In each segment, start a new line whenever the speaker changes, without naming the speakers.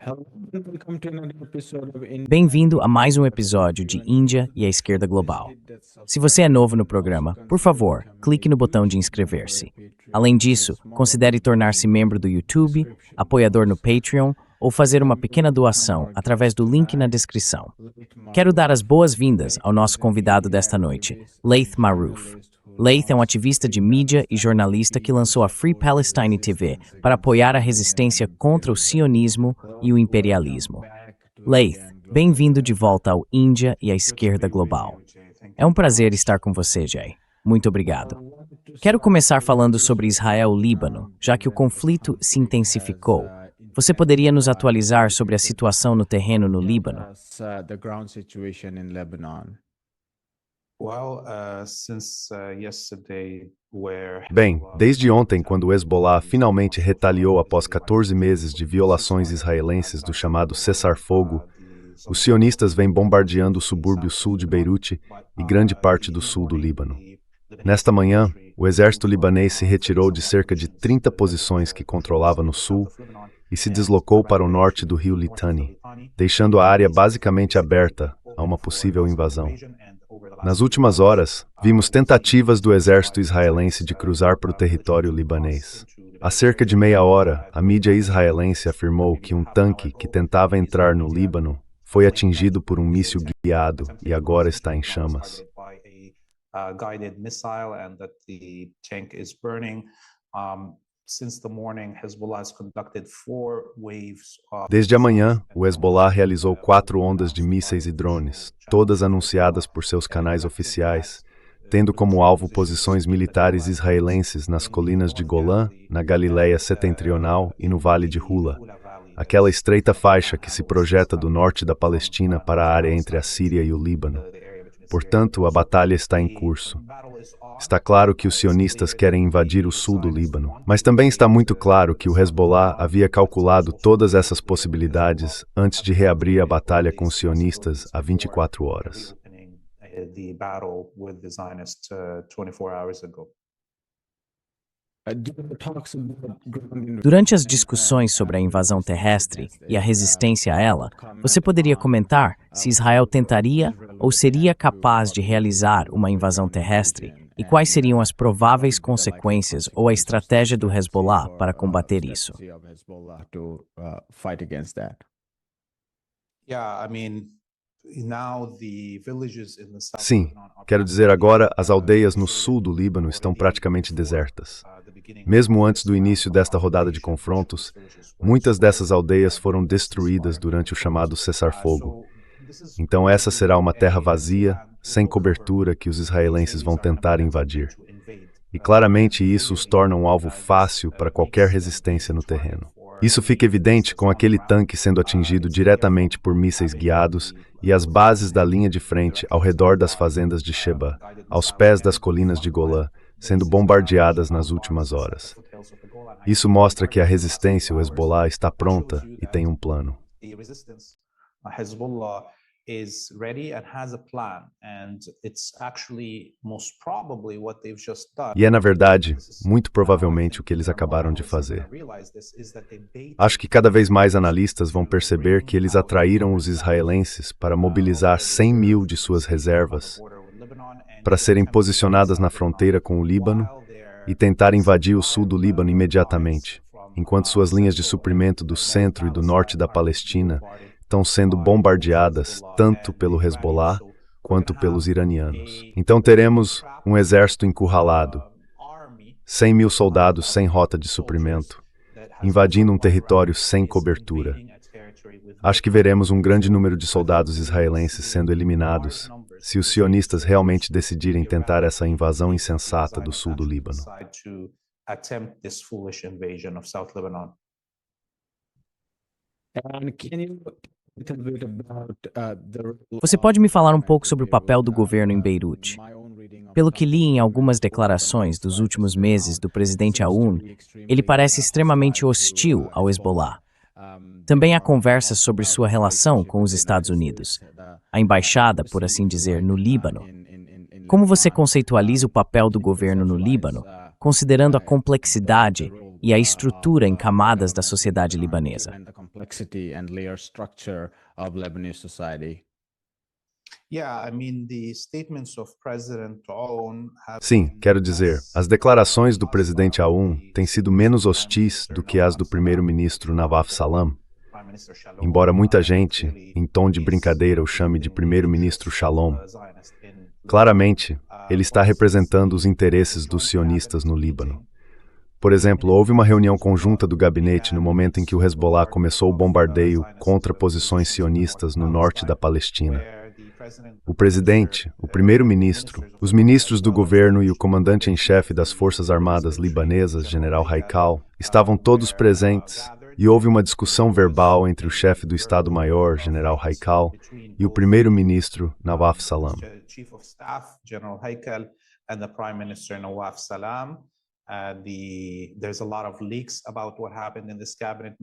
Hello and welcome to another episode of
Bem-vindo a mais um episódio de Índia e a Esquerda Global. Se você é novo no programa, por favor, clique no botão de inscrever-se. Além disso, considere tornar-se membro do YouTube, apoiador no Patreon ou fazer uma pequena doação através do link na descrição. Quero dar as boas-vindas ao nosso convidado desta noite, Laith Marouf. Laith é um ativista de mídia e jornalista que lançou a Free Palestine TV para apoiar a resistência contra o sionismo e o imperialismo. Laith, bem-vindo de volta ao Índia e à Esquerda Global. É um prazer estar com você, Jay. Muito obrigado. Quero começar falando sobre Israel-Líbano, já que o conflito se intensificou. Você poderia nos atualizar sobre a situação no terreno no Líbano?
the ground situation in Lebanon.
Bem, desde ontem, quando o Hezbollah finalmente retaliou após 14 meses de violações israelenses do chamado cessar-fogo, os sionistas vêm bombardeando o subúrbio sul de Beirute e grande parte do sul do Líbano. Nesta manhã, o exército libanês se retirou de cerca de 30 posições que controlava no sul e se deslocou para o norte do rio Litani, deixando a área basicamente aberta a uma possível invasão. Nas últimas horas, vimos tentativas do exército israelense de cruzar para o território libanês. Há cerca de meia hora, a mídia israelense afirmou que um tanque que tentava entrar no Líbano foi atingido por um míssil guiado e agora está em chamas. Desde a manhã, o Hezbollah realizou 4 ondas de mísseis e drones, todas anunciadas por seus canais oficiais, tendo como alvo posições militares israelenses nas colinas de Golã, na Galileia setentrional e no Vale de Hula, aquela estreita faixa que se projeta do norte da Palestina para a área entre a Síria e o Líbano. Portanto, a batalha está em curso. Está claro que os sionistas querem invadir o sul do Líbano, mas também está muito claro que o Hezbollah havia calculado todas essas possibilidades antes de reabrir a batalha com os sionistas há 24 horas.
Durante as discussões sobre a invasão terrestre e a resistência a ela, você poderia comentar se Israel tentaria ou seria capaz de realizar uma invasão terrestre e quais seriam as prováveis consequências ou a estratégia do Hezbollah para combater isso?
Sim, quero dizer agora, as aldeias no sul do Líbano estão praticamente desertas. Mesmo antes do início desta rodada de confrontos, muitas dessas aldeias foram destruídas durante o chamado cessar-fogo. Então essa será uma terra vazia, sem cobertura, que os israelenses vão tentar invadir. E claramente isso os torna um alvo fácil para qualquer resistência no terreno. Isso fica evidente com aquele tanque sendo atingido diretamente por mísseis guiados e as bases da linha de frente ao redor das fazendas de Sheba, aos pés das colinas de Golã, sendo bombardeadas nas últimas horas. Isso mostra que a resistência, o Hezbollah, está pronta e tem um plano. E é, na verdade, muito provavelmente o que eles acabaram de fazer. Acho que cada vez mais analistas vão perceber que eles atraíram os israelenses para mobilizar 100 mil de suas reservas para serem posicionadas na fronteira com o Líbano e tentar invadir o sul do Líbano imediatamente, enquanto suas linhas de suprimento do centro e do norte da Palestina estão sendo bombardeadas tanto pelo Hezbollah quanto pelos iranianos. Então teremos um exército encurralado, 100 mil soldados sem rota de suprimento, invadindo um território sem cobertura. Acho que veremos um grande número de soldados israelenses sendo eliminados se os sionistas realmente decidirem tentar essa invasão insensata do sul do Líbano.
Você pode me falar um pouco sobre o papel do governo em Beirute? Pelo que li em algumas declarações dos últimos meses do presidente Aoun, ele parece extremamente hostil ao Hezbollah. Também há conversas sobre sua relação com os Estados Unidos, a embaixada, por assim dizer, no Líbano. Como você conceitualiza o papel do governo no Líbano, considerando a complexidade e a estrutura em camadas da sociedade libanesa.
and the complexity and layer structure of Lebanese society.
Sim, quero dizer, as declarações do presidente Aoun têm sido menos hostis do que as do primeiro-ministro Nawaf Salam, embora muita gente, em tom de brincadeira, o chame de primeiro-ministro Shalom. Claramente, ele está representando os interesses dos sionistas no Líbano. Por exemplo, houve uma reunião conjunta do gabinete no momento em que o Hezbollah começou o bombardeio contra posições sionistas no norte da Palestina. O presidente, o primeiro-ministro, os ministros do governo e o comandante em chefe das Forças Armadas libanesas, General Haikal, estavam todos presentes e houve uma discussão verbal entre o chefe do Estado-Maior, General Haikal, e o primeiro-ministro Nawaf Salam.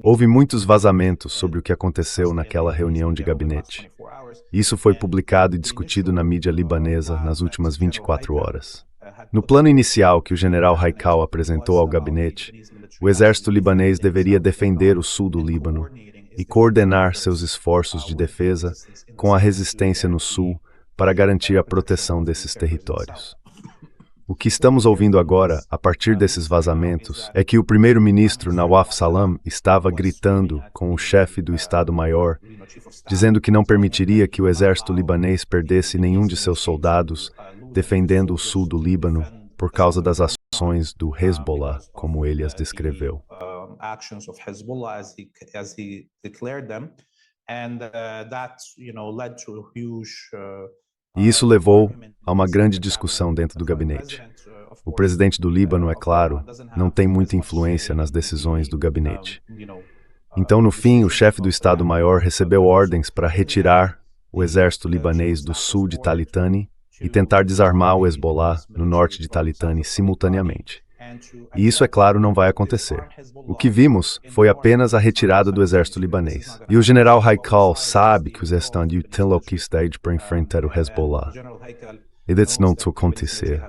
Houve muitos vazamentos sobre o que aconteceu naquela reunião de gabinete. Isso foi publicado e discutido na mídia libanesa nas últimas 24 horas. No plano inicial que o general Haikal apresentou ao gabinete, o exército libanês deveria defender o sul do Líbano e coordenar seus esforços de defesa com a resistência no sul para garantir a proteção desses territórios. O que estamos ouvindo agora, a partir desses vazamentos, é que o primeiro-ministro Nawaf Salam estava gritando com o chefe do Estado-Maior, dizendo que não permitiria que o exército libanês perdesse nenhum de seus soldados, defendendo o sul do Líbano por causa das ações do Hezbollah, como ele as descreveu. E isso levou a uma grande discussão dentro do gabinete. O presidente do Líbano, é claro, não tem muita influência nas decisões do gabinete. Então, no fim, o chefe do Estado-Maior recebeu ordens para retirar o exército libanês do sul de Talitani e tentar desarmar o Hezbollah no norte de Talitani simultaneamente. E isso, é claro, não vai acontecer. O que vimos foi apenas a retirada do exército libanês. E o general Haikal sabe que os Estados têm logicidade para enfrentar o Hezbollah. E isso não vai acontecer.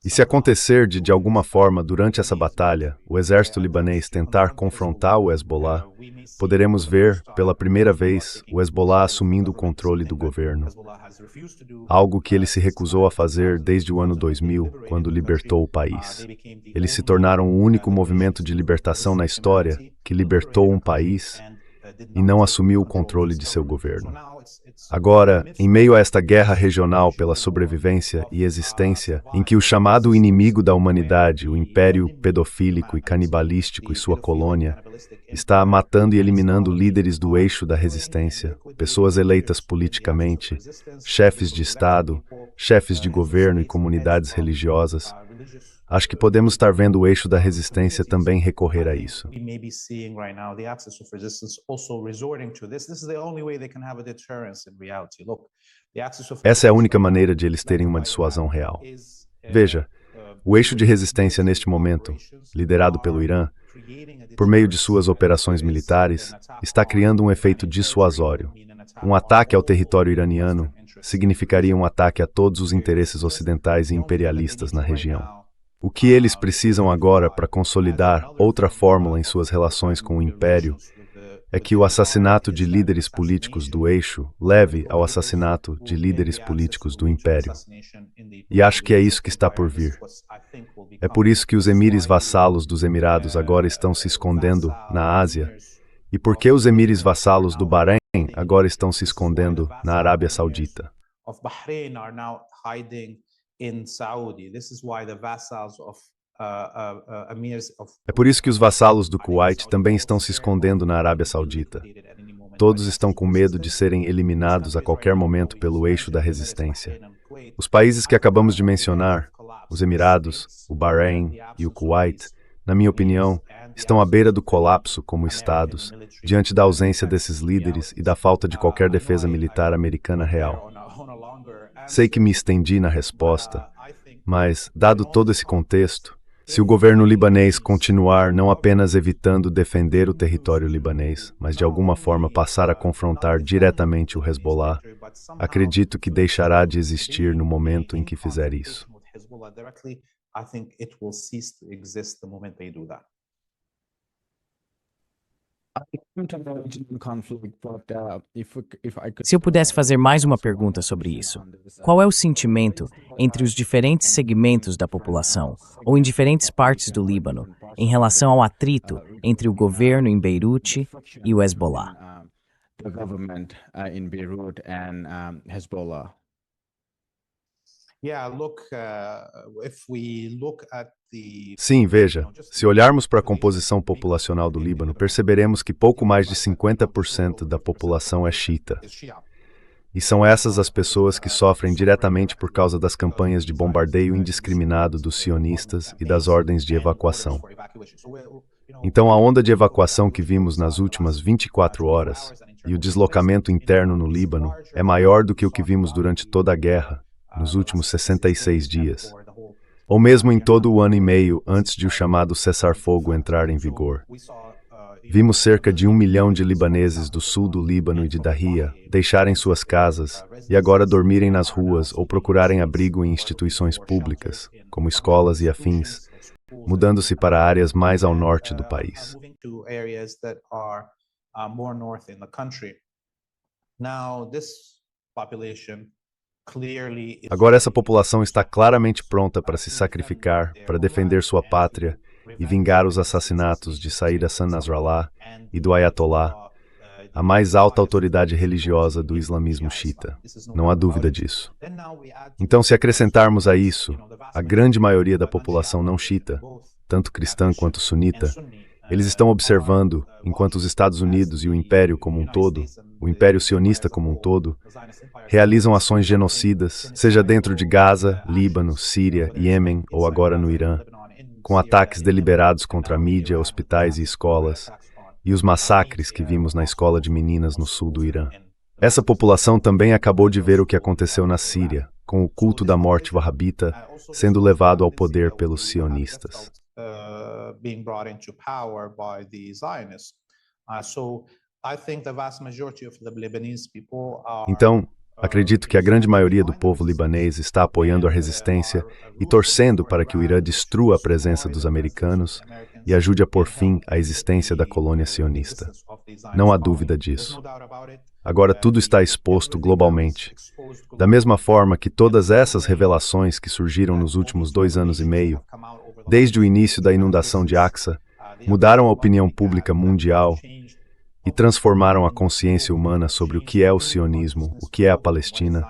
E se acontecer de alguma forma, durante essa batalha, o exército libanês tentar confrontar o Hezbollah, poderemos ver, pela primeira vez, o Hezbollah assumindo o controle do governo. Algo que ele se recusou a fazer desde o ano 2000, quando libertou o país. Eles se tornaram o único movimento de libertação na história que libertou um país e não assumiu o controle de seu governo. Agora, em meio a esta guerra regional pela sobrevivência e existência, em que o chamado inimigo da humanidade, o império pedofílico e canibalístico e sua colônia, está matando e eliminando líderes do eixo da resistência, pessoas eleitas politicamente, chefes de Estado, chefes de governo e comunidades religiosas, acho que podemos estar vendo o eixo da resistência também recorrer a isso. Essa é a única maneira de eles terem uma dissuasão real. Veja, o eixo de resistência neste momento, liderado pelo Irã, por meio de suas operações militares, está criando um efeito dissuasório. Um ataque ao território iraniano significaria um ataque a todos os interesses ocidentais e imperialistas na região. O que eles precisam agora para consolidar outra fórmula em suas relações com o Império é que o assassinato de líderes políticos do eixo leve ao assassinato de líderes políticos do Império. E acho que é isso que está por vir. É por isso que os emires vassalos dos Emirados agora estão se escondendo na Ásia e porque os emires vassalos do Bahrein agora estão se escondendo na Arábia Saudita. É por isso que os vassalos do Kuwait também estão se escondendo na Arábia Saudita. Todos estão com medo de serem eliminados a qualquer momento pelo eixo da resistência. Os países que acabamos de mencionar, os Emirados, o Bahrein e o Kuwait, na minha opinião, estão à beira do colapso como estados, diante da ausência desses líderes e da falta de qualquer defesa militar americana real. Sei que me estendi na resposta, mas, dado todo esse contexto, Se o governo libanês continuar não apenas evitando defender o território libanês, mas de alguma forma passar a confrontar diretamente o Hezbollah, acredito que deixará de existir no momento em que fizer isso.
Se eu pudesse fazer mais uma pergunta sobre isso, qual é o sentimento entre os diferentes segmentos da população, ou em diferentes partes do Líbano, em relação ao atrito entre o governo em Beirute e o Hezbollah?
The government in Beirut and Hezbollah.
Sim, veja, se olharmos para a composição populacional do Líbano, perceberemos que pouco mais de 50% da população é xiita. E são essas as pessoas que sofrem diretamente por causa das campanhas de bombardeio indiscriminado dos sionistas e das ordens de evacuação. Então, a onda de evacuação que vimos nas últimas 24 horas e o deslocamento interno no Líbano é maior do que o que vimos durante toda a guerra, nos últimos 66 dias, ou mesmo em todo o ano e meio antes de o chamado cessar-fogo entrar em vigor. Vimos cerca de 1 milhão de libaneses do sul do Líbano e de Dahia deixarem suas casas e agora dormirem nas ruas ou procurarem abrigo em instituições públicas, como escolas e afins, mudando-se para áreas mais ao norte do país. Agora essa população está claramente pronta para se sacrificar, para defender sua pátria e vingar os assassinatos de Said Hassan Nasrallah e do Ayatollah, a mais alta autoridade religiosa do islamismo xiita. Não há dúvida disso. Então, se acrescentarmos a isso a grande maioria da população não xiita, tanto cristã quanto sunita, eles estão observando, enquanto os Estados Unidos e o Império como um todo, o Império Sionista como um todo, realizam ações genocidas, seja dentro de Gaza, Líbano, Síria, Iêmen ou agora no Irã, com ataques deliberados contra a mídia, hospitais e escolas, e os massacres que vimos na escola de meninas no sul do Irã. Essa população também acabou de ver o que aconteceu na Síria, com o culto da morte wahhabita sendo levado ao poder pelos sionistas. Então, acredito que a grande maioria do povo libanês está apoiando a resistência e torcendo para que o Irã destrua a presença dos americanos e ajude a pôr fim à existência da colônia sionista. Não há dúvida disso. Agora tudo está exposto globalmente. Da mesma forma que todas essas revelações que surgiram nos últimos 2 anos e meio, desde o início da inundação de Aqsa, mudaram a opinião pública mundial e transformaram a consciência humana sobre o que é o sionismo, o que é a Palestina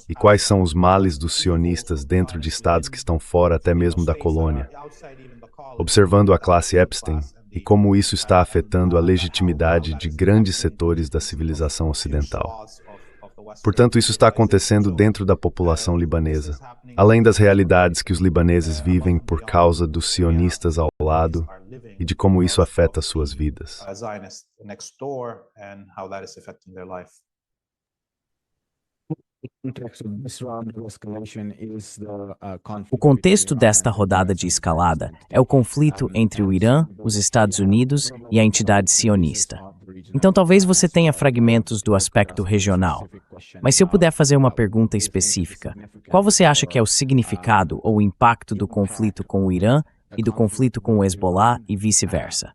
e quais são os males dos sionistas dentro de estados que estão fora até mesmo da colônia, observando a classe Epstein e como isso está afetando a legitimidade de grandes setores da civilização ocidental. Portanto, isso está acontecendo dentro da população libanesa, além das realidades que os libaneses vivem por causa dos sionistas ao lado e de como isso afeta suas vidas.
O contexto desta rodada de escalada é o conflito entre o Irã, os Estados Unidos e a entidade sionista. Então talvez você tenha fragmentos do aspecto regional. Mas se eu puder fazer uma pergunta específica, qual você acha que é o significado ou o impacto do conflito com o Irã e do conflito com o Hezbollah e vice-versa?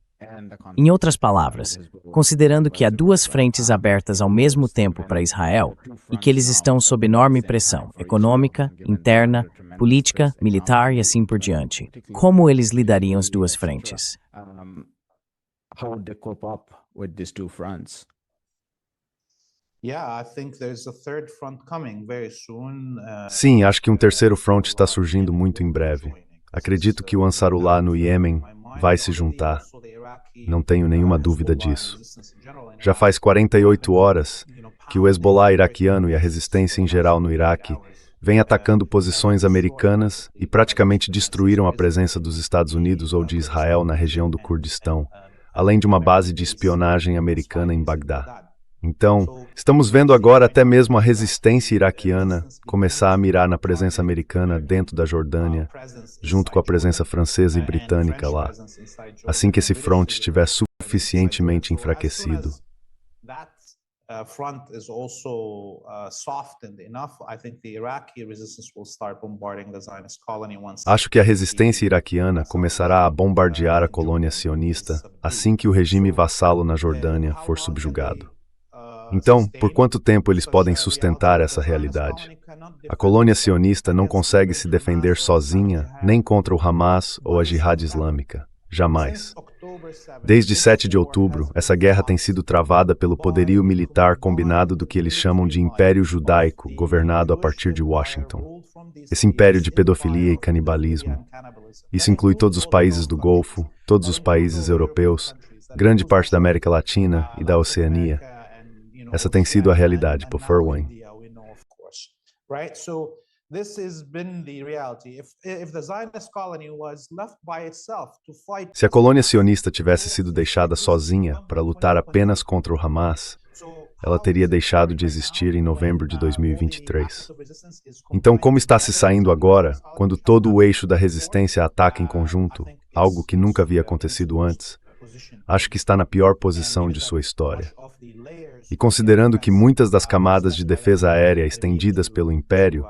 Em outras palavras, considerando que há 2 frentes abertas ao mesmo tempo para Israel e que eles estão sob enorme pressão econômica, interna, política, militar e assim por diante, como eles lidariam as 2 frentes?
How would they cope up with these 2 fronts?
Sim, acho que um terceiro front está surgindo muito em breve. Acredito que o Ansarullah no Iêmen vai se juntar. Não tenho nenhuma dúvida disso. Já faz 48 horas que o Hezbollah iraquiano e a resistência em geral no Iraque vêm atacando posições americanas e praticamente destruíram a presença dos Estados Unidos ou de Israel na região do Kurdistão, além de uma base de espionagem americana em Bagdá. Então, estamos vendo agora até mesmo a resistência iraquiana começar a mirar na presença americana dentro da Jordânia, junto com a presença francesa e britânica lá, assim que esse fronte estiver suficientemente enfraquecido. Acho que a resistência iraquiana começará a bombardear a colônia sionista assim que o regime vassalo na Jordânia for subjugado. Então, por quanto tempo eles podem sustentar essa realidade? A colônia sionista não consegue se defender sozinha, nem contra o Hamas ou a Jihad Islâmica. Jamais. Desde 7 de outubro, essa guerra tem sido travada pelo poderio militar combinado do que eles chamam de Império Judaico, governado a partir de Washington. Esse império de pedofilia e canibalismo. Isso inclui todos os países do Golfo, todos os países europeus, grande parte da América Latina e da Oceania. Essa tem sido a realidade, por Furwan. Se a colônia sionista tivesse sido deixada sozinha para lutar apenas contra o Hamas, ela teria deixado de existir em novembro de 2023. Então, como está se saindo agora, quando todo o eixo da resistência ataca em conjunto, algo que nunca havia acontecido antes, acho que está na pior posição de sua história. E considerando que muitas das camadas de defesa aérea estendidas pelo Império,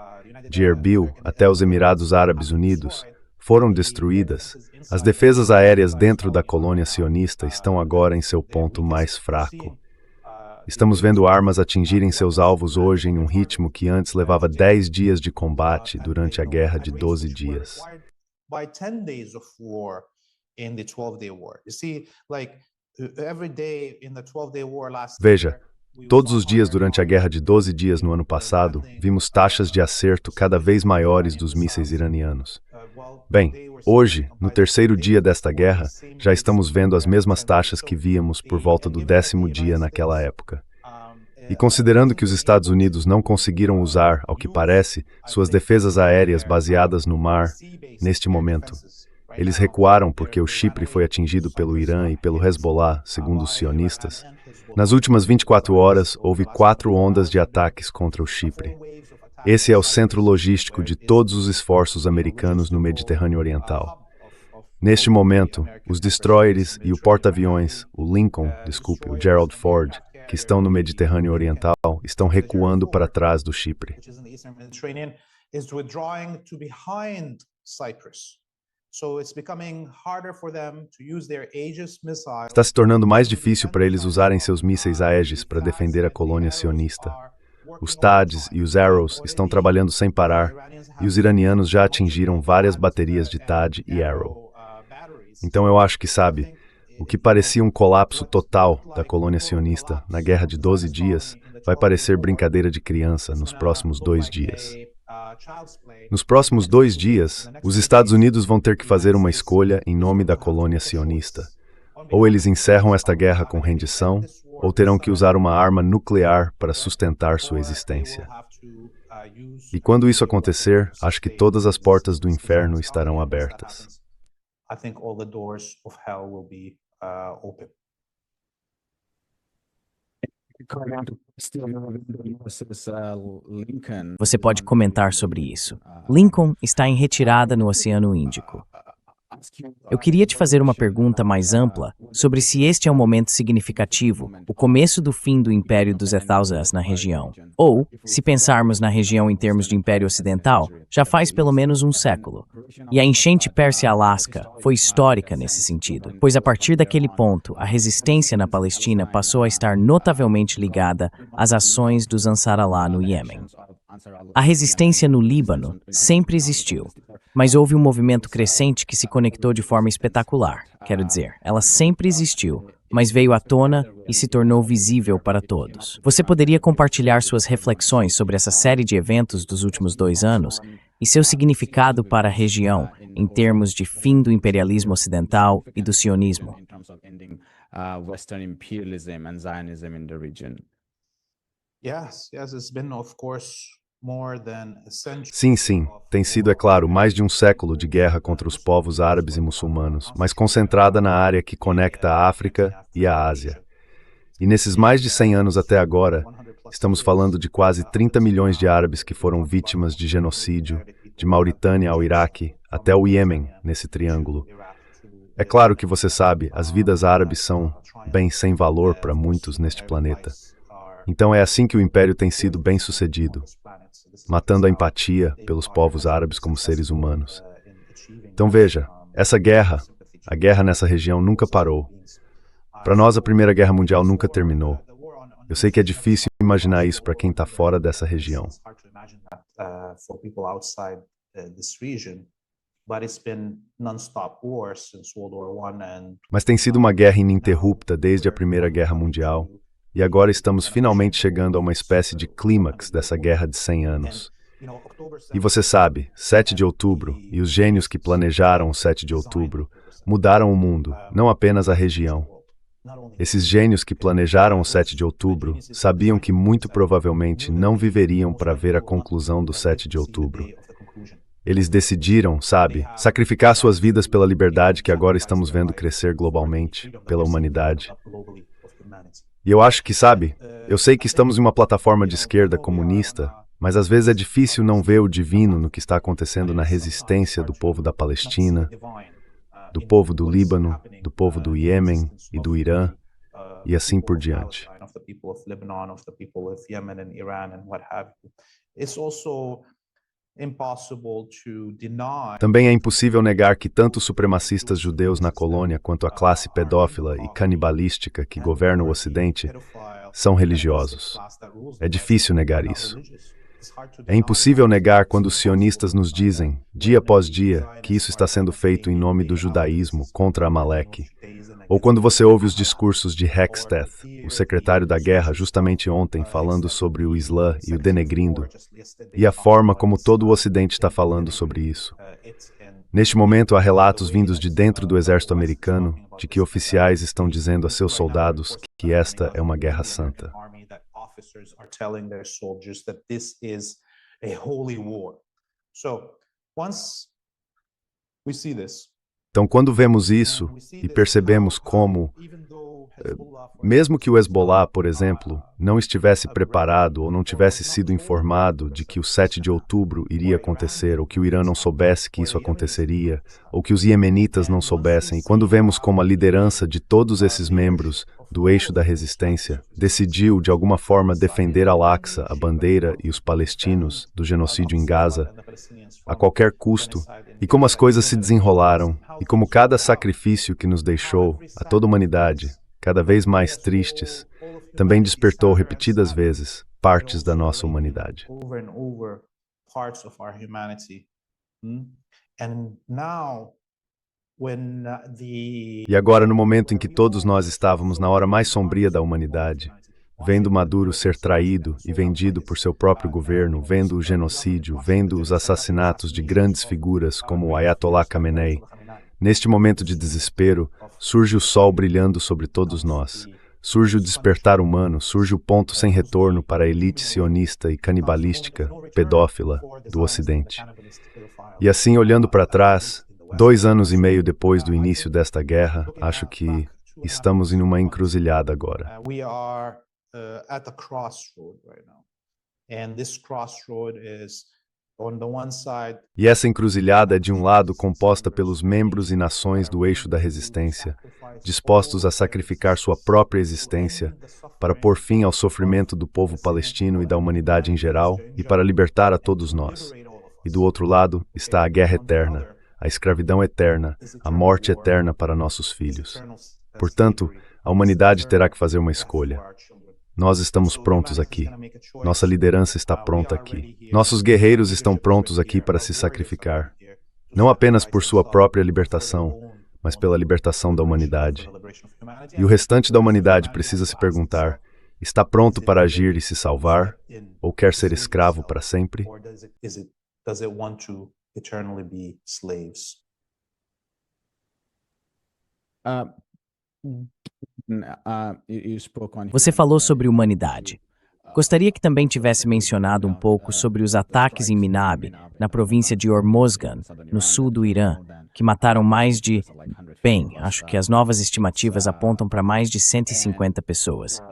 de Erbil até os Emirados Árabes Unidos, foram destruídas, as defesas aéreas dentro da colônia sionista estão agora em seu ponto mais fraco. Estamos vendo armas atingirem seus alvos hoje em um ritmo que antes levava 10 dias de combate durante a guerra de 12 dias. Veja, todos os dias durante a guerra de 12 dias no ano passado, vimos taxas de acerto cada vez maiores dos mísseis iranianos. Bem, hoje, no terceiro dia desta guerra, já estamos vendo as mesmas taxas que víamos por volta do 10º dia naquela época. E considerando que os Estados Unidos não conseguiram usar, ao que parece, suas defesas aéreas baseadas no mar, neste momento, eles recuaram porque o Chipre foi atingido pelo Irã e pelo Hezbollah, segundo os sionistas. Nas últimas 24 horas, houve 4 ondas de ataques contra o Chipre. Esse é o centro logístico de todos os esforços americanos no Mediterrâneo Oriental. Neste momento, os destroyers e o porta-aviões, o Gerald Ford, que estão no Mediterrâneo Oriental, estão recuando para trás do Chipre. Está se tornando mais difícil para eles usarem seus mísseis Aegis para defender a colônia sionista. Os THAADs e os Arrows estão trabalhando sem parar, e os iranianos já atingiram várias baterias de THAAD e Arrow. Então eu acho que, o que parecia um colapso total da colônia sionista na guerra de 12 dias vai parecer brincadeira de criança nos próximos 2 dias. Nos próximos 2 dias, os Estados Unidos vão ter que fazer uma escolha em nome da colônia sionista. Ou eles encerram esta guerra com rendição, ou terão que usar uma arma nuclear para sustentar sua existência. E quando isso acontecer, acho que todas as portas do inferno estarão abertas.
Você pode comentar sobre isso. Lincoln está em retirada no Oceano Índico. Eu queria te fazer uma pergunta mais ampla sobre se este é um momento significativo, o começo do fim do Império dos Ethauras na região. Ou, se pensarmos na região em termos de Império Ocidental, já faz pelo menos um século. E a enchente Pérsia-Alasca foi histórica nesse sentido, pois a partir daquele ponto, a resistência na Palestina passou a estar notavelmente ligada às ações dos Ansar Allah no Iêmen. A resistência no Líbano sempre existiu, mas houve um movimento crescente que se conectou de forma espetacular. Quero dizer, ela sempre existiu, mas veio à tona e se tornou visível para todos. Você poderia compartilhar suas reflexões sobre essa série de eventos dos últimos 2 anos e seu significado para a região em termos de fim do imperialismo ocidental e do sionismo?
Sim, tem sido, é claro, mais de um século de guerra contra os povos árabes e muçulmanos, mas concentrada na área que conecta a África e a Ásia. E nesses mais de 100 anos até agora, estamos falando de quase 30 milhões de árabes que foram vítimas de genocídio, de Mauritânia ao Iraque, até o Iêmen, nesse triângulo. É claro que você sabe, as vidas árabes são, bem, sem valor para muitos neste planeta. Então é assim que o Império tem sido bem-sucedido, matando a empatia pelos povos árabes como seres humanos. Então veja, essa guerra, a guerra nessa região nunca parou. Para nós, a Primeira Guerra Mundial nunca terminou. Eu sei que é difícil imaginar isso para quem está fora dessa região. Mas tem sido uma guerra ininterrupta desde a Primeira Guerra Mundial, e agora estamos finalmente chegando a uma espécie de clímax dessa guerra de 100 anos. E você sabe, 7 de outubro, e os gênios que planejaram o 7 de outubro, mudaram o mundo, não apenas a região. Esses gênios que planejaram o 7 de outubro sabiam que muito provavelmente não viveriam para ver a conclusão do 7 de outubro. Eles decidiram, sabe, sacrificar suas vidas pela liberdade que agora estamos vendo crescer globalmente, pela humanidade. E eu acho que, sabe, eu sei que estamos em uma plataforma de esquerda comunista, mas às vezes é difícil não ver o divino no que está acontecendo na resistência do povo da Palestina, do povo do Líbano, do povo do Iêmen e do Irã, e assim por diante. Também é impossível negar que tanto os supremacistas judeus na colônia quanto a classe pedófila e canibalística que governa o Ocidente são religiosos. É difícil negar isso. É impossível negar quando os sionistas nos dizem, dia após dia, que isso está sendo feito em nome do judaísmo contra Amaleque. Ou quando você ouve os discursos de Hexteth, o secretário da guerra, justamente ontem falando sobre o Islã e o denegrindo, e a forma como todo o Ocidente está falando sobre isso. Neste momento, há relatos vindos de dentro do exército americano de que oficiais estão dizendo a seus soldados que esta é uma guerra santa. Então, quando vemos isso e percebemos como, mesmo que o Hezbollah, por exemplo, não estivesse preparado ou não tivesse sido informado de que o 7 de outubro iria acontecer, ou que o Irã não soubesse que isso aconteceria, ou que os iemenitas não soubessem, e quando vemos como a liderança de todos esses membros do eixo da resistência decidiu, de alguma forma, defender Al-Aqsa, a bandeira e os palestinos do genocídio em Gaza, a qualquer custo, e como as coisas se desenrolaram, e como cada sacrifício que nos deixou, a toda a humanidade, cada vez mais tristes, também despertou repetidas vezes partes da nossa humanidade. E agora, no momento em que todos nós estávamos na hora mais sombria da humanidade, vendo Maduro ser traído e vendido por seu próprio governo, vendo o genocídio, vendo os assassinatos de grandes figuras como o Ayatollah Khamenei, neste momento de desespero, surge o sol brilhando sobre todos nós. Surge o despertar humano, surge o ponto sem retorno para a elite sionista e canibalística, pedófila, do Ocidente. E assim, olhando para trás, 2 anos e meio depois do início desta guerra, acho que estamos em uma encruzilhada agora. E essa encruzilhada é, de um lado, composta pelos membros e nações do eixo da resistência, dispostos a sacrificar sua própria existência para pôr fim ao sofrimento do povo palestino e da humanidade em geral e para libertar a todos nós. E do outro lado está a guerra eterna, a escravidão eterna, a morte eterna para nossos filhos. Portanto, a humanidade terá que fazer uma escolha. Nós estamos prontos aqui. Nossa liderança está pronta aqui. Nossos guerreiros estão prontos aqui para se sacrificar. Não apenas por sua própria libertação, mas pela libertação da humanidade. E o restante da humanidade precisa se perguntar, está pronto para agir e se salvar? Ou quer ser escravo para sempre?
Você falou sobre humanidade. Gostaria que também tivesse mencionado um pouco sobre os ataques em Minab, na província de Hormozgan, no sul do Irã, que mataram mais de, Bem, acho que as novas estimativas apontam para mais de 150 pessoas.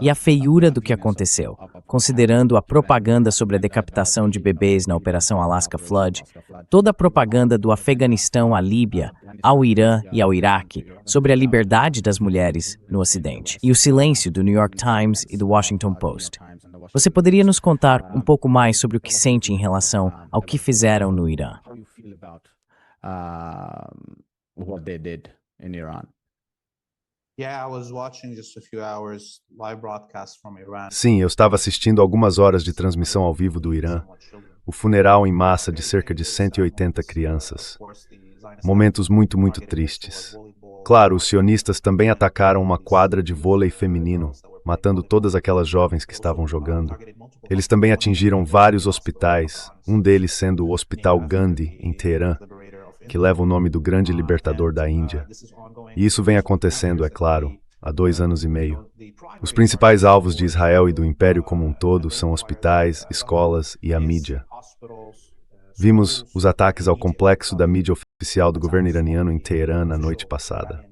E a feiura do que aconteceu, considerando a propaganda sobre a decapitação de bebês na Operação Alaska Flood, toda a propaganda do Afeganistão à Líbia, ao Irã e ao Iraque sobre a liberdade das mulheres no Ocidente, e o silêncio do New York Times e do Washington Post. Você poderia nos contar um pouco mais sobre o que sente em relação ao que fizeram no Irã?
What they did in Iran.
Sim, eu estava assistindo algumas horas de transmissão ao vivo do Irã, o funeral em massa de cerca de 180 crianças. Momentos muito tristes. Claro, os sionistas também atacaram uma quadra de vôlei feminino, matando todas aquelas jovens que estavam jogando. Eles também atingiram vários hospitais, um deles sendo o Hospital Gandhi, em Teherã, que leva o nome do grande libertador da Índia. E isso vem acontecendo, é claro, há 2 anos e meio. Os principais alvos de Israel e do Império como um todo são hospitais, escolas e a mídia. Vimos os ataques ao complexo da mídia oficial do governo iraniano em Teherã na noite passada.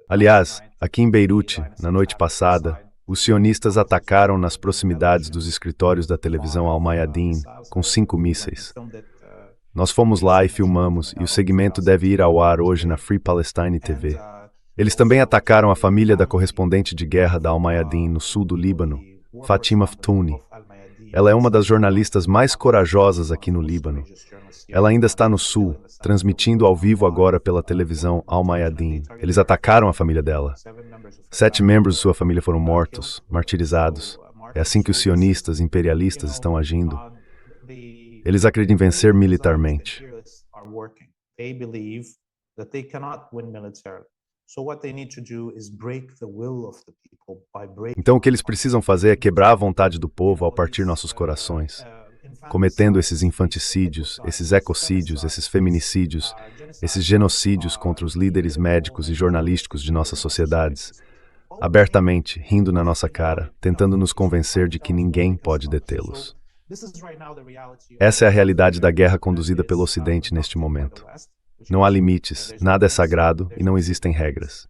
Aliás, aqui em Beirute, na noite passada, os sionistas atacaram nas proximidades dos escritórios da televisão Al Mayadeen com 5 mísseis. Nós fomos lá e filmamos, e o segmento deve ir ao ar hoje na Free Palestine TV. Eles também atacaram a família da correspondente de guerra da Al Mayadeen no sul do Líbano, Fatima Ftouni. Ela é uma das jornalistas mais corajosas aqui no Líbano. Ela ainda está no sul, transmitindo ao vivo agora pela televisão Al Mayadeen. Eles atacaram a família dela. 7 membros de sua família foram mortos, martirizados. É assim que os sionistas imperialistas estão agindo. Eles acreditam em vencer militarmente. Então o que eles precisam fazer é quebrar a vontade do povo ao partir nossos corações, cometendo esses infanticídios, esses ecocídios, esses feminicídios, esses genocídios contra os líderes médicos e jornalísticos de nossas sociedades, abertamente, rindo na nossa cara, tentando nos convencer de que ninguém pode detê-los. Essa é a realidade da guerra conduzida pelo Ocidente neste momento. Não há limites, nada é sagrado e não existem regras.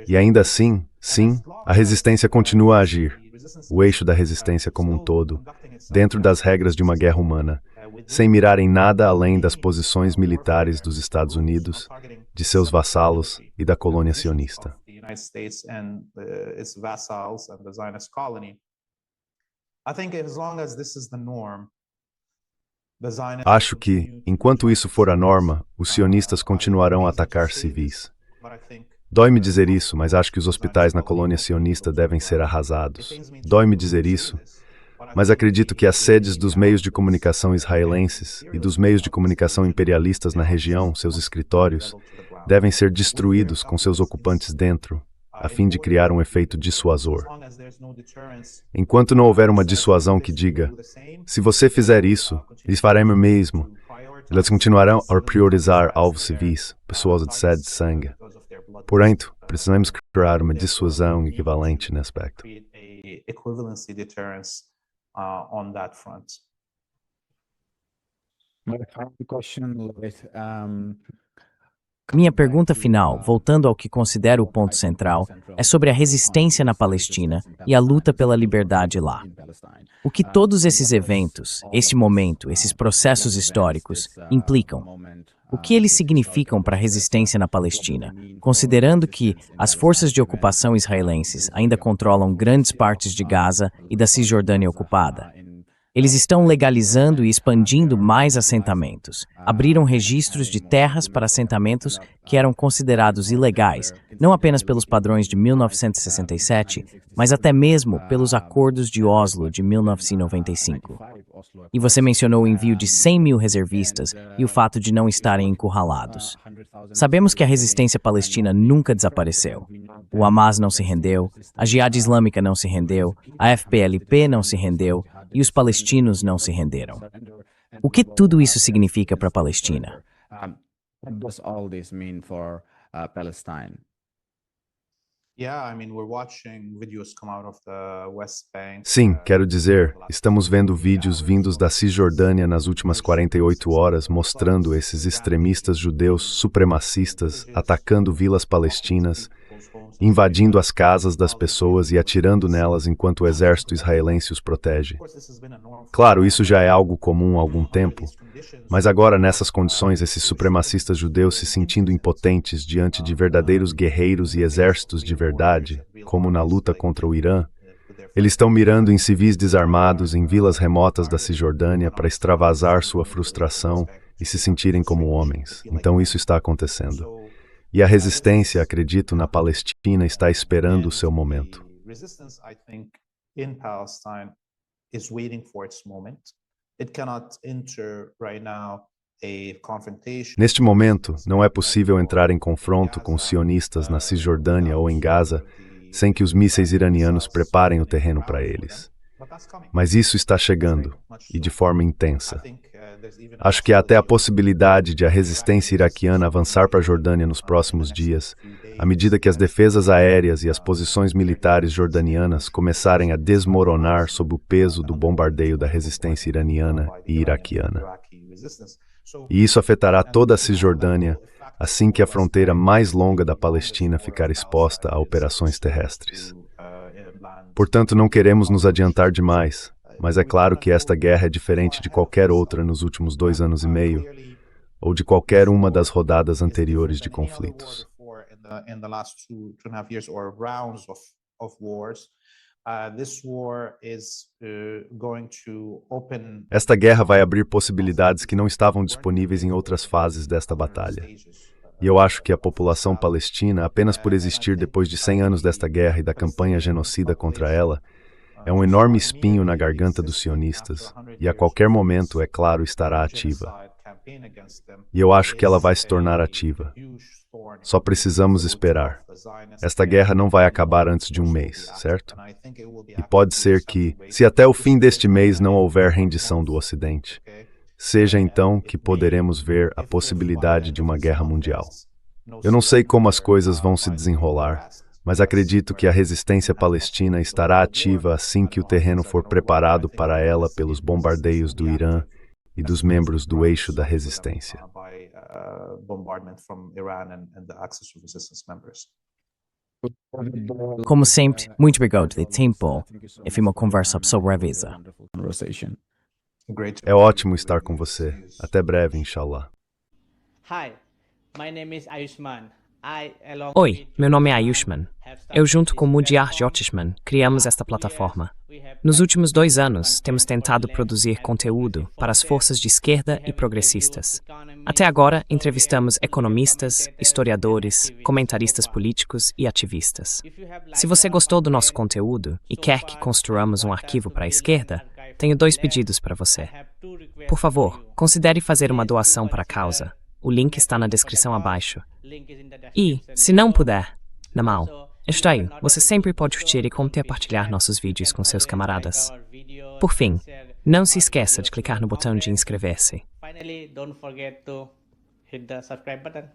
E ainda assim, sim, a resistência continua a agir, o eixo da resistência como um todo, dentro das regras de uma guerra humana, sem mirar em nada além das posições militares dos Estados Unidos, de seus vassalos e da colônia sionista. Acho que, enquanto isso for a norma, os sionistas continuarão a atacar civis. Dói-me dizer isso, mas acho que os hospitais na colônia sionista devem ser arrasados. Dói-me dizer isso, mas acredito que as sedes dos meios de comunicação israelenses e dos meios de comunicação imperialistas na região, seus escritórios, devem ser destruídos com seus ocupantes dentro, a fim de criar um efeito dissuasor. Enquanto não houver uma dissuasão que diga, se você fizer isso, eles farão o mesmo, eles continuarão a priorizar alvos civis, pessoas de sede de sangue. Porém, precisamos criar uma dissuasão equivalente nesse aspecto.
Minha pergunta final, voltando ao que considero o ponto central, é sobre a resistência na Palestina e a luta pela liberdade lá. O que todos esses eventos, este momento, esses processos históricos implicam? O que eles significam para a resistência na Palestina, considerando que as forças de ocupação israelenses ainda controlam grandes partes de Gaza e da Cisjordânia ocupada? Eles estão legalizando e expandindo mais assentamentos. Abriram registros de terras para assentamentos que eram considerados ilegais, não apenas pelos padrões de 1967, mas até mesmo pelos acordos de Oslo de 1995. E você mencionou o envio de 100 mil reservistas e o fato de não estarem encurralados. Sabemos que a resistência palestina nunca desapareceu. O Hamas não se rendeu, a Jihad Islâmica não se rendeu, a FPLP não se rendeu e os palestinos não se renderam. O que tudo isso significa para a Palestina?
What does all this mean for Palestine?
Sim, quero dizer, estamos vendo vídeos vindos da Cisjordânia nas últimas 48 horas mostrando esses extremistas judeus supremacistas atacando vilas palestinas, invadindo as casas das pessoas e atirando nelas enquanto o exército israelense os protege. Claro, isso já é algo comum há algum tempo, mas agora nessas condições esses supremacistas judeus se sentindo impotentes diante de verdadeiros guerreiros e exércitos de verdade, como na luta contra o Irã, eles estão mirando em civis desarmados em vilas remotas da Cisjordânia para extravasar sua frustração e se sentirem como homens. Então isso está acontecendo. E a resistência, acredito, na Palestina está esperando o seu momento. Neste momento, não é possível entrar em confronto com os sionistas na Cisjordânia ou em Gaza sem que os mísseis iranianos preparem o terreno para eles. Mas isso está chegando, e de forma intensa. Acho que há até a possibilidade de a resistência iraquiana avançar para a Jordânia nos próximos dias, à medida que as defesas aéreas e as posições militares jordanianas começarem a desmoronar sob o peso do bombardeio da resistência iraniana e iraquiana. E isso afetará toda a Cisjordânia assim que a fronteira mais longa da Palestina ficar exposta a operações terrestres. Portanto, não queremos nos adiantar demais, mas é claro que esta guerra é diferente de qualquer outra nos últimos 2 anos e meio, ou de qualquer uma das rodadas anteriores de conflitos. Esta guerra vai abrir possibilidades que não estavam disponíveis em outras fases desta batalha. E eu acho que a população palestina, apenas por existir depois de 100 anos desta guerra e da campanha genocida contra ela, é um enorme espinho na garganta dos sionistas, e a qualquer momento, é claro, estará ativa. E eu acho que ela vai se tornar ativa. Só precisamos esperar. Esta guerra não vai acabar antes de um mês, certo? E pode ser que, se até o fim deste mês não houver rendição do Ocidente, seja então que poderemos ver a possibilidade de uma guerra mundial. Eu não sei como as coisas vão se desenrolar, mas acredito que a resistência palestina estará ativa assim que o terreno for preparado para ela pelos bombardeios do Irã e dos membros do eixo da resistência.
Como sempre, muito obrigado de tempo. E foi uma conversa breve.
É ótimo estar com você. Até breve, inshallah.
Hi, my name is Ayushman.
Oi, meu nome é Ayushman. Eu, junto com Mudiar Jyothishman, criamos esta plataforma. Nos últimos 2 anos, temos tentado produzir conteúdo para as forças de esquerda e progressistas. Até agora, entrevistamos economistas, historiadores, comentaristas políticos e ativistas. Se você gostou do nosso conteúdo e quer que construamos um arquivo para a esquerda, tenho 2 pedidos para você. Por favor, considere fazer uma doação para a causa. O link está na descrição abaixo. E, se não puder, na mal, estranho, você sempre pode curtir e compartilhar nossos vídeos com seus camaradas. Por fim, não se esqueça de clicar no botão de inscrever-se.
Finally, don't forget to hit the subscribe button.